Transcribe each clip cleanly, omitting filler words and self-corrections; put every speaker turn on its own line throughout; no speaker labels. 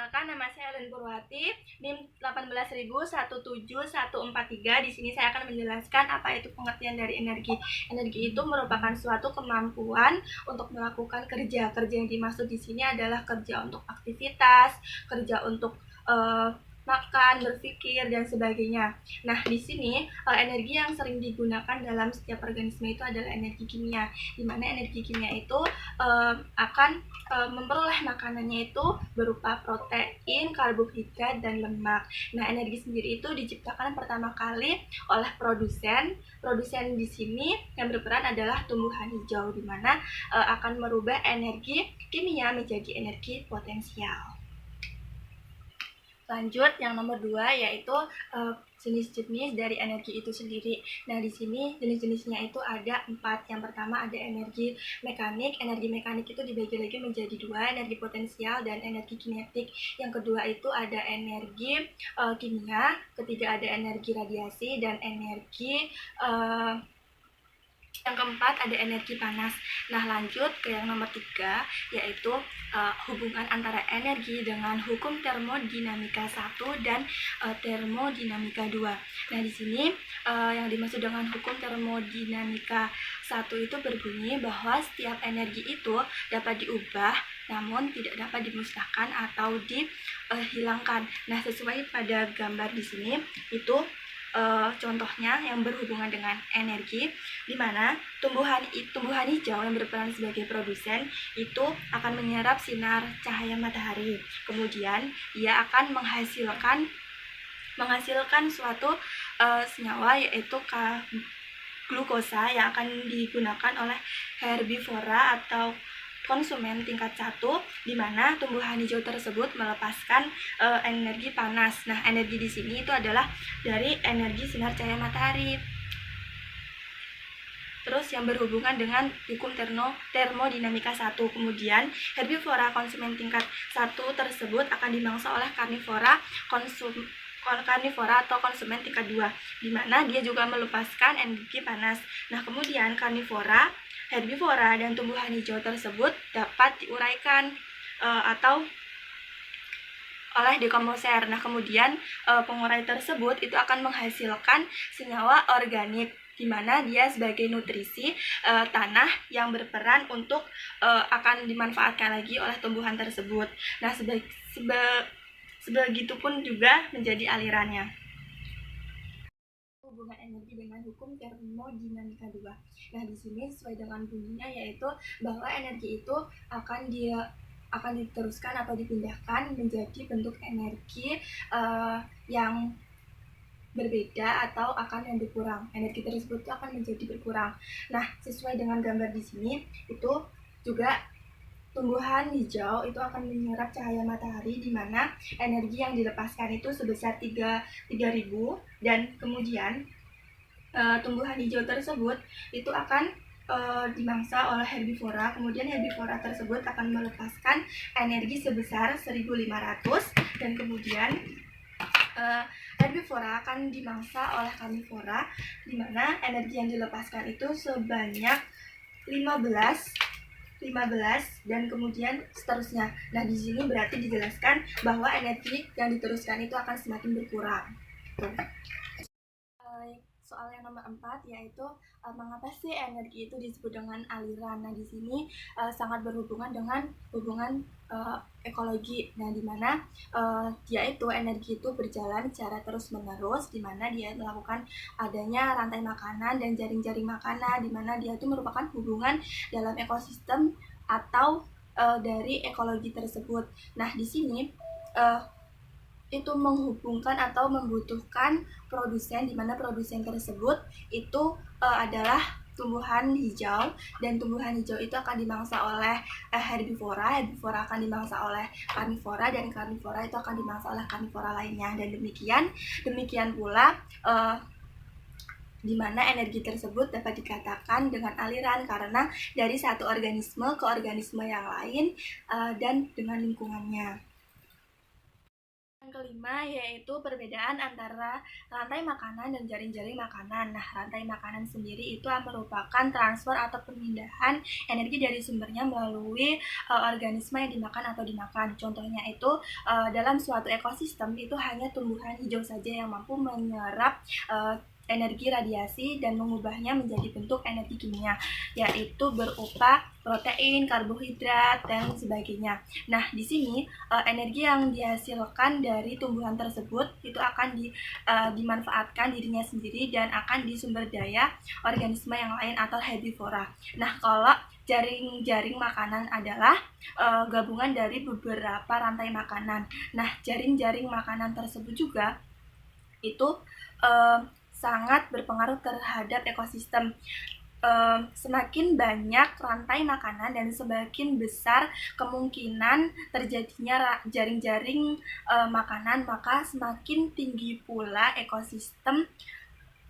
Perkenalkan, nama saya Ellen Purwati, NIM 1817143. Di sini saya akan menjelaskan apa itu pengertian dari energi. Energi itu merupakan suatu kemampuan untuk melakukan kerja. Kerja yang dimaksud di sini adalah kerja untuk aktivitas, kerja untuk makan, berpikir, dan sebagainya. Nah, di sini energi yang sering digunakan dalam setiap organisme itu adalah energi kimia, di mana energi kimia itu akan memperoleh makanannya itu berupa protein, karbohidrat, dan lemak. Nah, energi sendiri itu diciptakan pertama kali oleh produsen. Produsen di sini yang berperan adalah tumbuhan hijau, di mana akan merubah energi kimia menjadi energi potensial. Lanjut, yang nomor 2 yaitu jenis-jenis dari energi itu sendiri. Nah, di sini jenis-jenisnya itu ada 4. Yang pertama ada energi mekanik. Energi mekanik itu dibagi lagi menjadi 2, energi potensial dan energi kinetik. Yang kedua itu ada energi kimia. Ketiga ada energi radiasi dan energi yang keempat ada energi panas. Nah, lanjut ke yang nomor 3 yaitu hubungan antara energi dengan hukum termodinamika 1 dan termodinamika 2. Nah, di sini yang dimaksud dengan hukum termodinamika 1 itu berbunyi bahwa setiap energi itu dapat diubah namun tidak dapat dimusnahkan atau dihilangkan. Nah, sesuai pada gambar di sini itu contohnya yang berhubungan dengan energi, di mana tumbuhan hijau yang berperan sebagai produsen itu akan menyerap sinar cahaya matahari. Kemudian ia akan menghasilkan suatu senyawa yaitu glukosa yang akan digunakan oleh herbivora atau konsumen tingkat 1, di mana tumbuhan hijau tersebut melepaskan energi panas. Nah, energi di sini itu adalah dari energi sinar cahaya matahari. Terus yang berhubungan dengan hukum termodinamika 1. Kemudian herbivora konsumen tingkat 1 tersebut akan dimangsa oleh karnivora atau konsumen tingkat 2, di mana dia juga melepaskan energi panas. Nah, kemudian herbivora dan tumbuhan hijau tersebut dapat diuraikan atau oleh dekomposer. Nah, kemudian pengurai tersebut itu akan menghasilkan senyawa organik, di mana dia sebagai nutrisi tanah yang berperan untuk akan dimanfaatkan lagi oleh tumbuhan tersebut. Nah, sebegitupun juga menjadi alirannya. Hubungan energi dengan hukum termodinamika 2. Nah, di sini sesuai dengan bunyinya yaitu bahwa energi itu akan diteruskan atau dipindahkan menjadi bentuk energi yang berbeda atau akan yang berkurang. Energi tersebut itu akan menjadi berkurang. Nah, sesuai dengan gambar di sini itu juga tumbuhan hijau itu akan menyerap cahaya matahari, di mana energi yang dilepaskan itu sebesar 3.000, dan kemudian tumbuhan hijau tersebut itu akan dimangsa oleh herbivora. Kemudian herbivora tersebut akan melepaskan energi sebesar 1.500, dan kemudian herbivora akan dimangsa oleh karnivora, di mana energi yang dilepaskan itu sebanyak 15, dan kemudian seterusnya. Nah, di sini berarti dijelaskan bahwa energi yang diteruskan itu akan semakin berkurang. Soal yang nomor 4 yaitu mengapa sih energi itu disebut dengan aliran. Nah, di sini sangat berhubungan dengan hubungan ekologi. Nah, di mana yaitu energi itu berjalan secara terus-menerus, di mana dia melakukan adanya rantai makanan dan jaring-jaring makanan, di mana dia itu merupakan hubungan dalam ekosistem atau dari ekologi tersebut. Nah, di sini itu menghubungkan atau membutuhkan produsen, di mana produsen tersebut itu adalah tumbuhan hijau, dan tumbuhan hijau itu akan dimangsa oleh herbivora akan dimangsa oleh karnivora, dan karnivora itu akan dimangsa oleh karnivora lainnya, dan demikian pula di mana energi tersebut dapat dikatakan dengan aliran karena dari satu organisme ke organisme yang lain dan dengan lingkungannya. Yang kelima yaitu perbedaan antara rantai makanan dan jaring-jaring makanan. Nah, rantai makanan sendiri itu merupakan transfer atau pemindahan energi dari sumbernya melalui organisme yang dimakan atau dimakan. Contohnya itu dalam suatu ekosistem itu hanya tumbuhan hijau saja yang mampu menyerap energi radiasi dan mengubahnya menjadi bentuk energi kimia, yaitu berupa protein, karbohidrat, dan sebagainya. Nah, di sini energi yang dihasilkan dari tumbuhan tersebut itu akan dimanfaatkan dirinya sendiri dan akan disumber daya organisme yang lain atau herbivora. Nah, kalau jaring-jaring makanan adalah gabungan dari beberapa rantai makanan. Nah, jaring-jaring makanan tersebut juga itu sangat berpengaruh terhadap ekosistem. Semakin banyak rantai makanan dan semakin besar kemungkinan terjadinya jaring-jaring makanan, maka semakin tinggi pula ekosistem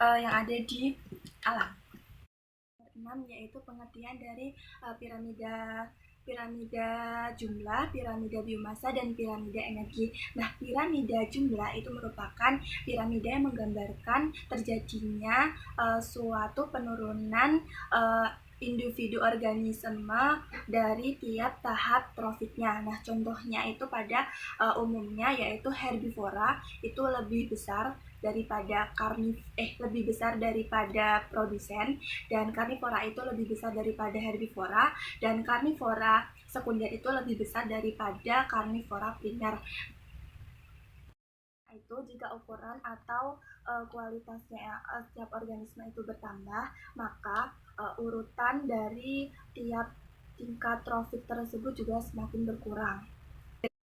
yang ada di alam. 6 yaitu pengertian dari piramida jumlah, piramida biomasa, dan piramida energi. Nah, piramida jumlah itu merupakan piramida yang menggambarkan terjadinya suatu penurunan individu organisme dari tiap tahap trofitnya. Nah, contohnya itu pada umumnya yaitu herbivora itu lebih besar daripada lebih besar daripada produsen, dan karnivora itu lebih besar daripada herbivora, dan karnivora sekunder itu lebih besar daripada karnivora primer. Itu jika ukuran atau kualitasnya setiap organisme itu bertambah, maka urutan dari tiap tingkat trofik tersebut juga semakin berkurang,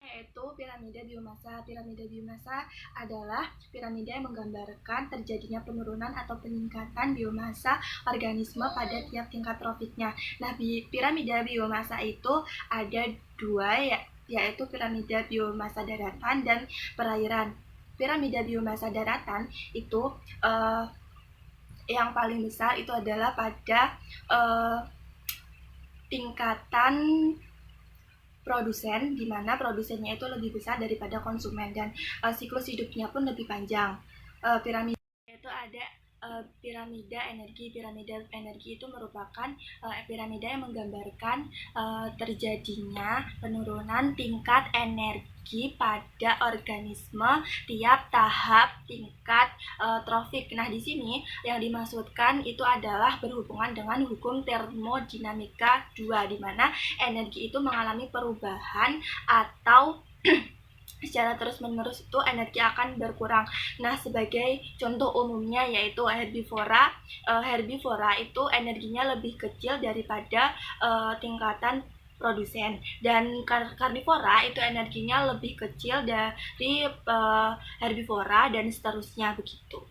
yaitu piramida biomasa. Piramida biomasa adalah piramida yang menggambarkan terjadinya penurunan atau peningkatan biomasa organisme pada tiap tingkat trofitnya. Nah, piramida biomasa itu ada dua, yaitu piramida biomasa daratan dan perairan. Piramida biomasa daratan itu yang paling besar itu adalah pada tingkatan produsen, di mana produsennya itu lebih besar daripada konsumen, dan siklus hidupnya pun lebih panjang. Piramida itu ada piramida energi. Piramida energi itu merupakan piramida yang menggambarkan terjadinya penurunan tingkat energi pada organisme tiap tahap tingkat trofik. Nah, di sini yang dimaksudkan itu adalah berhubungan dengan hukum termodinamika 2, di mana energi itu mengalami perubahan atau secara terus-menerus itu energi akan berkurang. Nah, sebagai contoh umumnya yaitu herbivora. Herbivora itu energinya lebih kecil daripada tingkatan produsen, dan karnivora itu energinya lebih kecil dari herbivora, dan seterusnya begitu.